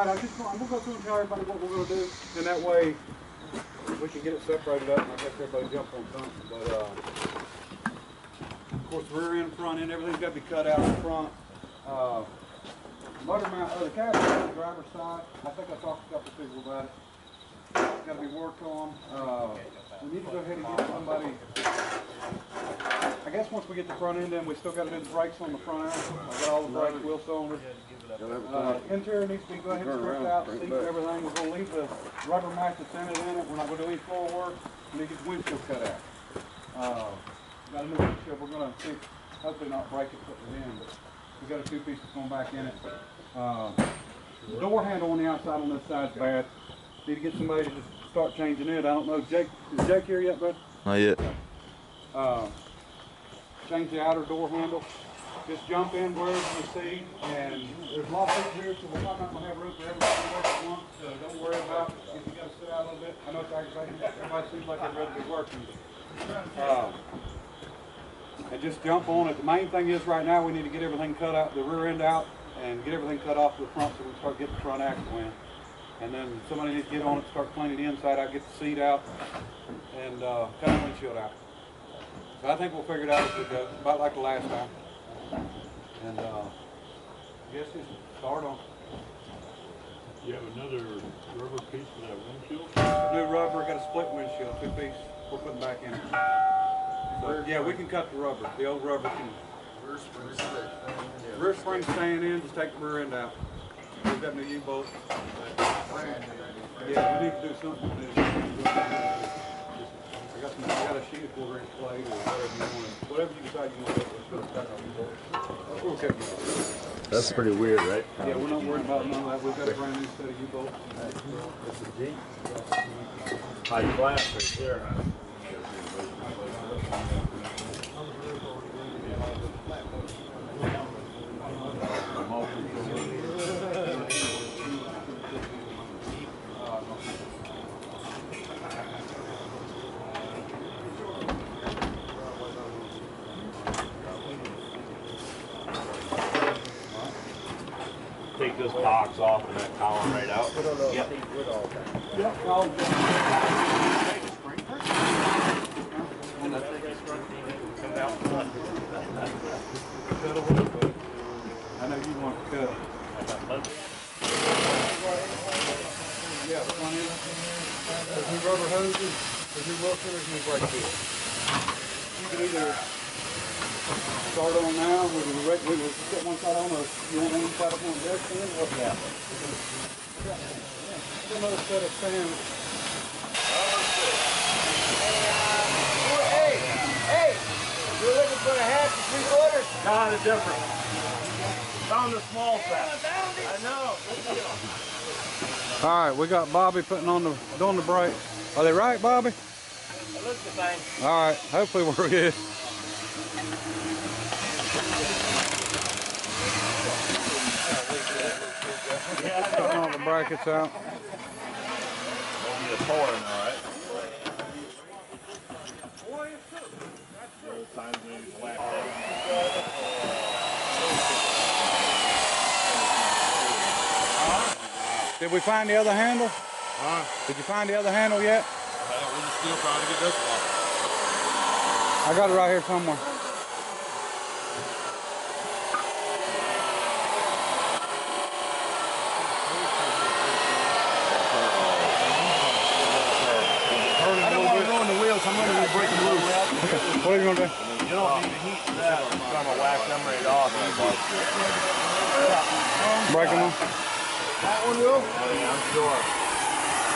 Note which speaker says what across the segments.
Speaker 1: I'm gonna go through and tell everybody what we're gonna do, and that way we can get it separated up and I guess everybody jump on something. But of course, the rear end, front end, everything's got to be cut out in front. Motor mount, the cabin on the driver's side. I think I talked to a couple people about it. It's got to be worked on. We need to go ahead and get somebody. I guess once we get the front end in, we still got to do the brakes on the front end. I got all the brake wheel cylinders. Interior needs to be go ahead and stripped out, seats and everything. We're going to leave the rubber mat that's in it. We're not going to do any floor work. We need to get the windshield cut out. Got a new windshield. We're going to see, hopefully not break it, put it in, but we got a 2 pieces going back in it. The door handle on the outside on this side's bad. Need to get somebody to just start changing it. I don't know, Jake, is Jake here yet, bud?
Speaker 2: Not yet.
Speaker 1: Change the outer door handle. Just jump in wherever you see, and there's a lot of people here, so we're probably not going to have room for everybody to work at once, so don't worry about if you got to sit out a little bit. I know it's aggravating. Everybody seems like they're ready to be working. And just jump on it. The main thing is right now we need to get everything cut out, the rear end out, and get everything cut off to the front so we can start getting the front axle in. And then somebody needs to get on it, start cleaning the inside out, get the seat out, and cut the windshield out. So I think we'll figure it out as we go, about like the last time. And I guess just start on.
Speaker 3: You have another rubber piece for that windshield?
Speaker 1: New rubber, got a split windshield, 2 piece. We're putting back in it. So, yeah, we can cut the rubber. The old rubber can. Rear spring staying in, just take the rear end out. We've got new U-bolts. Yeah, we need to do something with this. I got a sheet of 1/4-inch plate or whatever you decide you want to do. We'll cut you.
Speaker 2: That's pretty weird, right?
Speaker 1: Yeah, we're not worried about none of that. We've got a brand new set of U-bolts.
Speaker 3: High class right there, huh?
Speaker 2: Take this box off and that column right out.
Speaker 1: Yep. Yep. I know you want to cut. Yeah, the front end. There's new rubber hoses, there's new roll fillers, new brake fillers. You can either start on now, we will set one side on, or you want one side up on this end, or yeah. Another set of fans.
Speaker 4: Hey, you're looking for a half to 3/4?
Speaker 2: Kind of different. Found the small set. I know.
Speaker 1: All right, we got Bobby doing the brakes. Are they right, Bobby?
Speaker 4: It looks the same.
Speaker 1: All right, hopefully we're good. Putting all the brackets out.
Speaker 2: Won't be a tour now, right?
Speaker 1: Did we find the other handle?
Speaker 3: Huh?
Speaker 1: Did you find the other handle yet?
Speaker 3: We're just still trying to get this one.
Speaker 1: I got it right here somewhere.
Speaker 4: I don't want to ruin the wheels, I'm going to break them loose.
Speaker 1: Okay. What are you going to do?
Speaker 2: You don't need the heat for that. I'm trying to whack them right off.
Speaker 1: Break them off.
Speaker 4: That one will?
Speaker 2: I'm sure.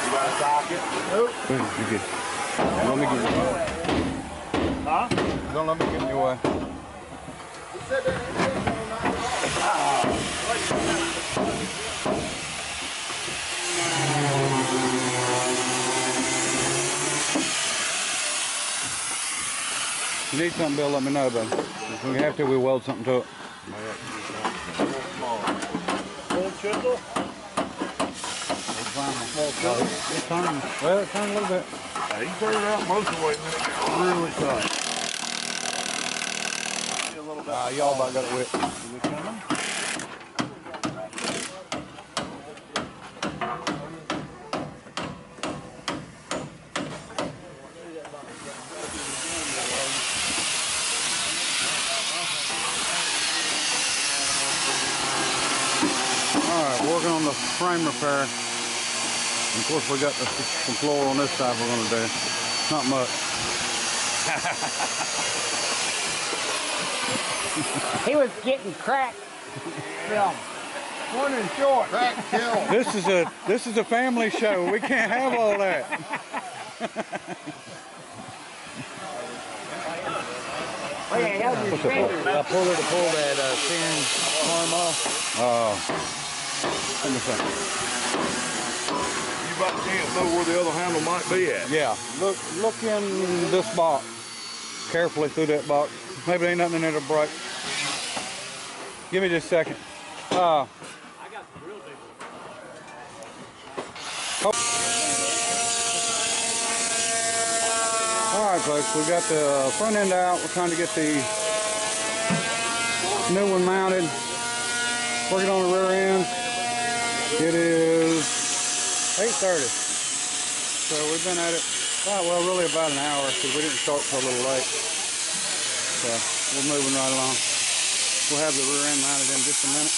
Speaker 2: You got a socket?
Speaker 1: Nope. You're good. Don't let me get in your way.
Speaker 2: Huh?
Speaker 1: Don't let me get in your way. If you need something, Bill, let me know, buddy. If we have to, we'll weld something to it.
Speaker 2: Full chisel?
Speaker 1: It's turning. Well, it's turning a little bit.
Speaker 2: Yeah, you can turn it out most of the way, man. It's really tight.
Speaker 1: Y'all about got it wet. the frame repair. And of course we got some floor on this side we're gonna do. Not much.
Speaker 5: He was getting cracked. Film. One and short.
Speaker 4: Crack kill.
Speaker 1: This is a family show. We can't have all that.
Speaker 5: Oh yeah, how's your fingers?
Speaker 2: I pulled her to pull that thin arm off.
Speaker 1: Oh. Let me see.
Speaker 4: You about can't know where the other handle might be at.
Speaker 1: Yeah. Look in this box. Carefully through that box. Maybe there ain't nothing in there to break. Give me just a second.
Speaker 3: I got the real big one.
Speaker 1: Alright folks, we got the front end out. We're trying to get the new one mounted. Working on the rear end. It is 8:30. So we've been at it, well really about an hour because we didn't start till a little late. So we're moving right along. We'll have the rear end mounted in just a minute.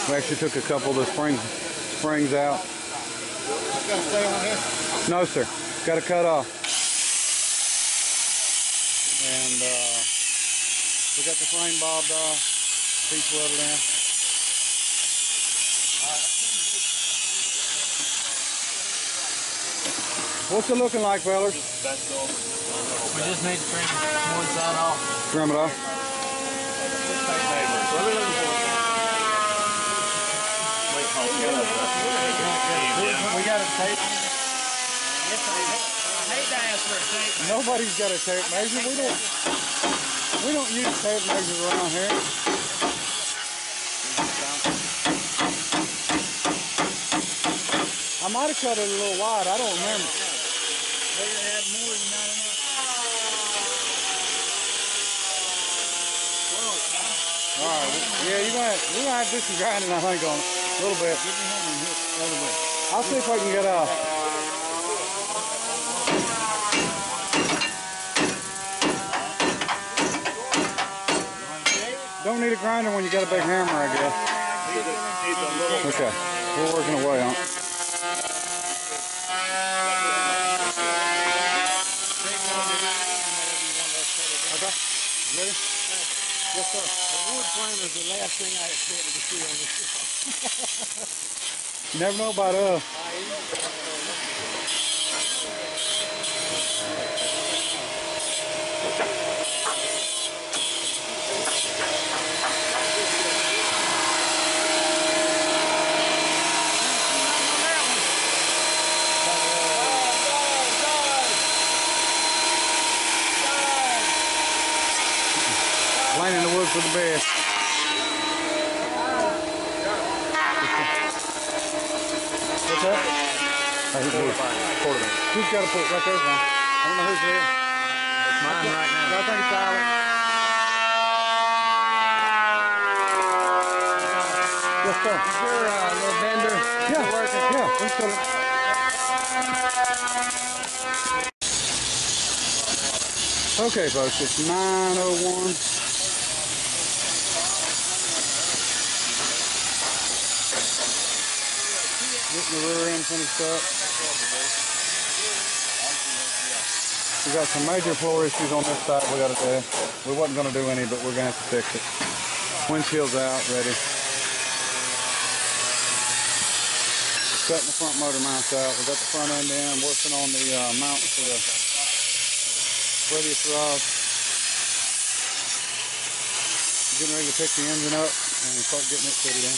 Speaker 1: We actually took a couple of the springs out.
Speaker 4: Gotta stay on here.
Speaker 1: No sir, got to cut off. And we got the frame bobbed off, piece welded in. What's it looking like, fellas?
Speaker 2: We just need to trim one side off.
Speaker 1: Trim it off.
Speaker 5: We got a tape. I hate to ask for a tape.
Speaker 1: Nobody's got a tape measure. We don't use tape measures around here. I might have cut it a little wide. I don't remember.
Speaker 5: Maybe they had more than not enough.
Speaker 1: All right. Yeah, you're gonna have to do some grinding, I think, on it a little bit. I'll see if I can get Don't need a grinder when you got a big hammer, I guess. Okay, we're working away on it. Okay, ready? Yes, sir.
Speaker 5: A wood frame is the last thing I expected to see on this show.
Speaker 1: You never know about us. Laying in the woods for the best. What's that? Who's got a put right there? One. I don't know who's there.
Speaker 2: It's mine right now.
Speaker 1: I think it's Alex. Yes, sir.
Speaker 5: You're a little bender.
Speaker 1: Yeah, yeah. Let's put it. Okay, folks, it's 9:01. Getting the rear end finished up. We got some major floor issues on this side we gotta do. We wasn't gonna do any, but we're gonna have to fix it. Windshield's out, ready. Cutting the front motor mounts out. We got the front end in, working on the mounts for the radius rods. Getting ready to pick the engine up and start getting it fitted in.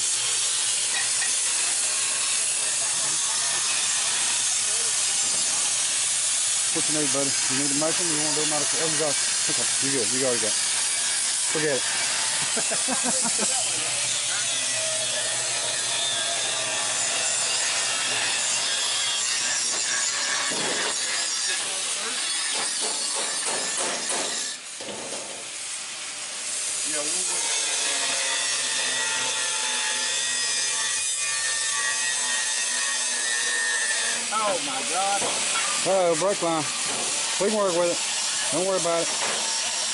Speaker 1: What you need, buddy? You need to make them? You want to do them out of... Oh, you got... Okay, you're good. You already got it. Forget it.
Speaker 5: Oh my God.
Speaker 1: Oh, brake line. We can work with it. Don't worry about it.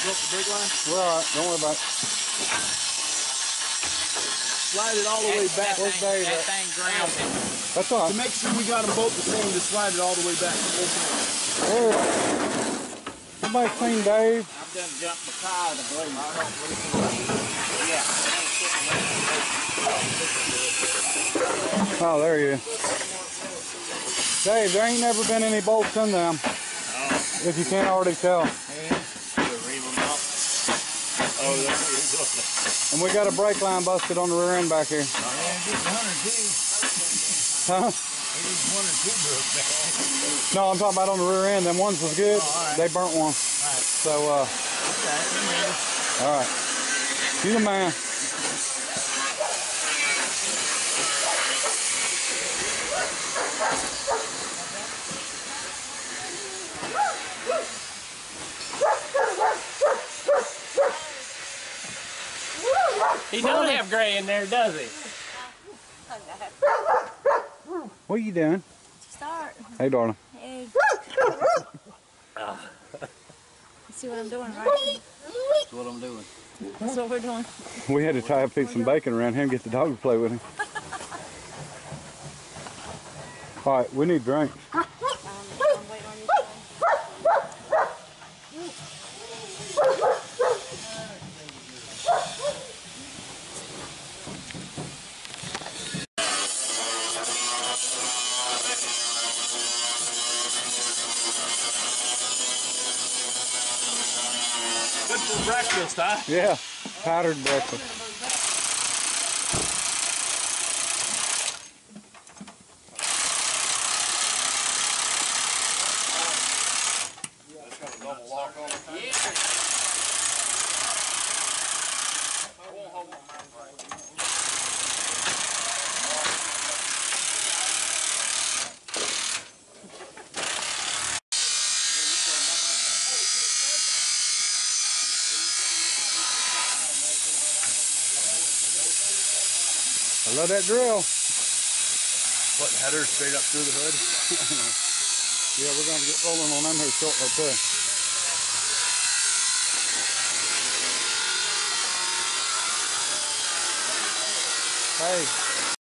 Speaker 5: Broke the brake line?
Speaker 1: We're all right. Don't worry about it.
Speaker 2: slide it all the way back.
Speaker 5: That thing grounded.
Speaker 1: That's all
Speaker 2: To
Speaker 1: right.
Speaker 2: make sure we got them both the same, just slide it all the way back.
Speaker 1: There. Somebody seen Dave?
Speaker 5: I've done jumped the car to believe Yeah.
Speaker 1: Oh, there you go. Dave, there ain't never been any bolts in them. If you can't already tell.
Speaker 3: Oh, that's what you're doing.
Speaker 1: And we got a brake line busted on the rear end back here.
Speaker 2: Just one or two.
Speaker 1: Huh?
Speaker 2: Just one or two broke back.
Speaker 1: No, I'm talking about on the rear end. Them ones was good.
Speaker 2: right.
Speaker 1: They burnt one. So, all right. You the man.
Speaker 5: He don't have gray in there, does he?
Speaker 1: What are you doing?
Speaker 6: Start.
Speaker 1: Hey, darling.
Speaker 6: Hey. See what I'm doing, right?
Speaker 5: That's what I'm doing.
Speaker 6: That's what we're doing.
Speaker 1: We had to tie a piece of bacon around him, get the dog to play with him. All right, we need drinks.
Speaker 6: I'm waiting on you.
Speaker 2: Good for breakfast, huh?
Speaker 1: Yeah, powdered breakfast. I love that drill.
Speaker 2: Put header straight up through the hood.
Speaker 1: Yeah, we're gonna get rolling on them here shortly too. Hey.